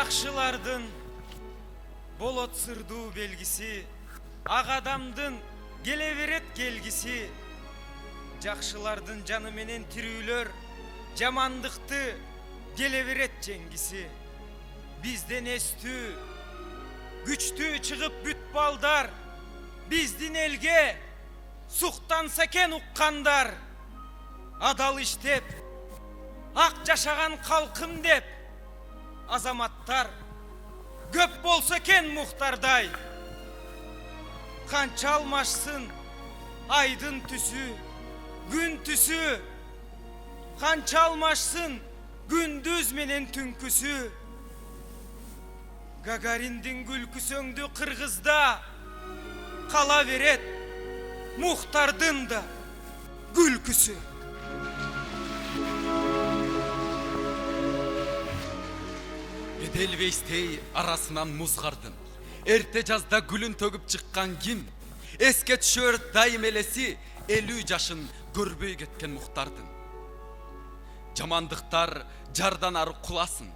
Жакшылардын болот сырдуу белгиси, ак адамдын келе берет келгиси. Жакшылардын жаны менен тирүүлөр, жамандыкты келе берет жеңгиси. Бизден эстүү, күчтүү чыгып бүт балдар, биздин элге суктанса экен уккандар. Адал иштеп, ак жашаган калкым деп, азаматтар көп болсо экен мухтардай. Канча алмашсын айдын түсү, күн түсү, канча алмашсын күндүз менен түнкүсү. Гагариндин күлкүсөңдү Кыргызда кала берет, мухтардын да күлкүсү. Эделбейстей арасынан музгардын, эрте жазда гүлүн төгүп чыккан ким? Эске түшөр дайым элеси 50 жашын көрбөй кеткен мухтардын. Жамандыктар жардан ары куласын,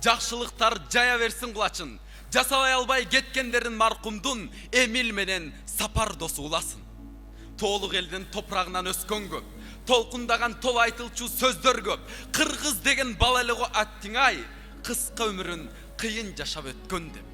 жакшылыктар жая берсин кулачын. Жасабай албай кеткендерин маркумдун Эмил менен Сапар досу уласын. Тоолук элдин топурагынан өскөн көп, толкундаган тол айтылчу сөздөр көп. Кыргыз деген бала эле го аттиң ай, кыска өмүрүн кыйын жашап өткөн деп.